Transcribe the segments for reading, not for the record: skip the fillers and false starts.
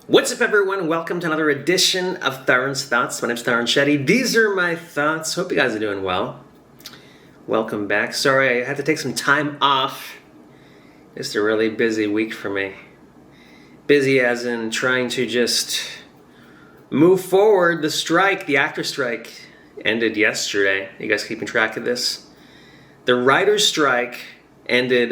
What's up, everyone? Welcome to another edition of Tarun's Thoughts. My name's Tarun Shetty. These are my thoughts. Hope you guys are doing well. Welcome back. Sorry, I had to take some time off. It's a really busy week for me. Busy as in trying to just move forward. The strike, the actor strike, ended yesterday. You guys keeping track of this? The writer's strike ended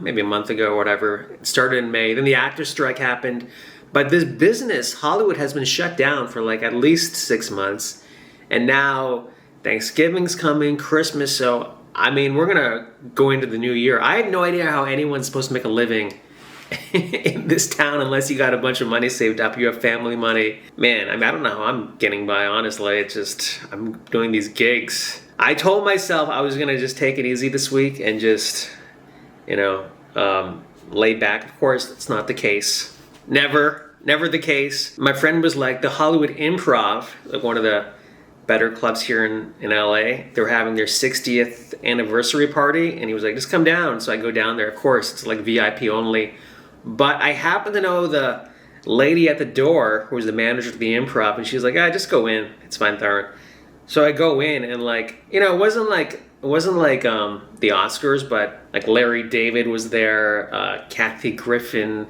maybe a month ago or whatever. It started in May. Then the actor strike happened. But this business, Hollywood, has been shut down for like at least 6 months. And now Thanksgiving's coming, Christmas. So, I mean, we're going to go into the new year. I have no idea how anyone's supposed to make a living in this town unless you got a bunch of money saved up. You have family money. Man, I mean, I don't know how I'm getting by, honestly. It's just, I'm doing these gigs. I told myself I was going to just take it easy this week and just, lay back. Of course, it's not the case. Never the case. My friend was like, the Hollywood Improv, like one of the better clubs here in LA, they were having their 60th anniversary party, and he was like, just come down. So I go down there. Of course, it's like VIP only. But I happen to know the lady at the door who was the manager of the Improv, and she's like, just go in. It's fine, Tarun. So I go in, and it wasn't like the Oscars, but like Larry David was there, Kathy Griffin,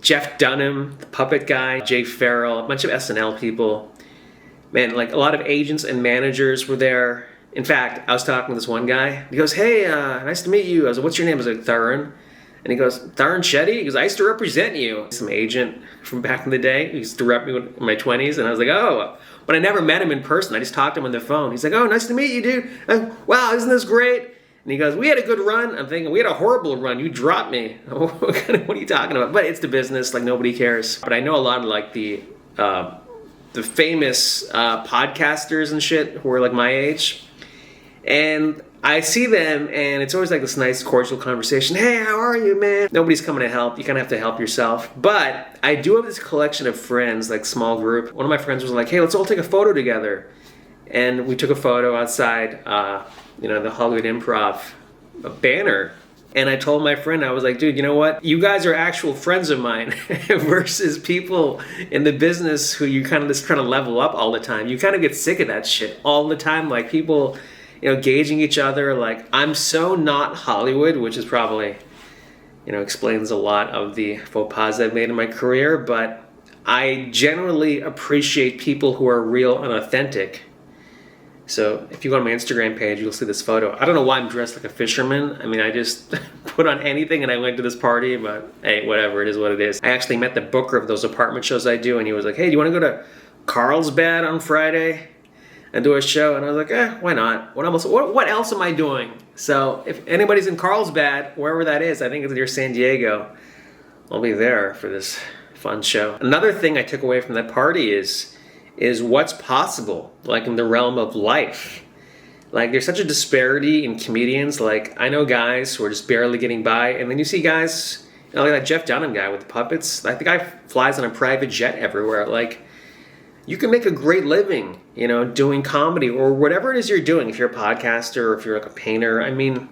Jeff Dunham, the puppet guy, Jay Farrell, a bunch of SNL people. Man, like a lot of agents and managers were there. In fact, I was talking to this one guy. He goes, hey, nice to meet you. I was like, what's your name? I was like, Tarun. And he goes, Tarun Shetty? He goes, I used to represent you. Some agent from back in the day. He used to rep me in my 20s. And I was like, oh. But I never met him in person. I just talked to him on the phone. He's like, oh, nice to meet you, dude. Wow, isn't this great? And he goes, we had a good run. I'm thinking, we had a horrible run. You dropped me. What are you talking about? But it's the business. Like, nobody cares. But I know a lot of, like, the famous podcasters and shit who are, like, my age. And I see them, and it's always, like, this nice, cordial conversation. Hey, how are you, man? Nobody's coming to help. You kind of have to help yourself. But I do have this collection of friends, like, small group. One of my friends was like, hey, let's all take a photo together. And we took a photo outside, the Hollywood Improv banner. And I told my friend, I was like, dude, you know what? You guys are actual friends of mine versus people in the business who you kind of just trying to level up all the time. You kind of get sick of that shit all the time. Like people, gauging each other. Like, I'm so not Hollywood, which is probably, explains a lot of the faux pas I've made in my career. But I generally appreciate people who are real and authentic. So if you go on my Instagram page, you'll see this photo. I don't know why I'm dressed like a fisherman. I mean, I just put on anything and I went to this party, but hey, whatever, it is what it is. I actually met the booker of those apartment shows I do, and he was like, hey, do you want to go to Carlsbad on Friday and do a show? And I was like, why not? What else am I doing? So if anybody's in Carlsbad, wherever that is, I think it's near San Diego, I'll be there for this fun show. Another thing I took away from that party is what's possible, like in the realm of life. Like, there's such a disparity in comedians. Like, I know guys who are just barely getting by, and then you see guys, like that Jeff Dunham guy with the puppets. Like, the guy flies on a private jet everywhere. Like, you can make a great living, doing comedy or whatever it is you're doing. If you're a podcaster or if you're like a painter, I mean,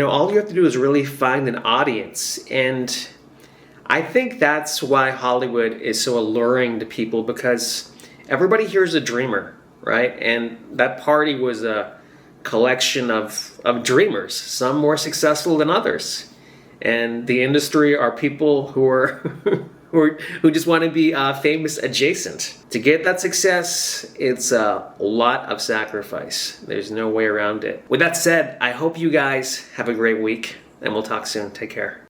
all you have to do is really find an audience. And I think that's why Hollywood is so alluring to people, because everybody here is a dreamer, right? And that party was a collection of dreamers, some more successful than others. And the industry are people who are who just want to be famous adjacent. To get that success, it's a lot of sacrifice. There's no way around it. With that said, I hope you guys have a great week, and we'll talk soon. Take care.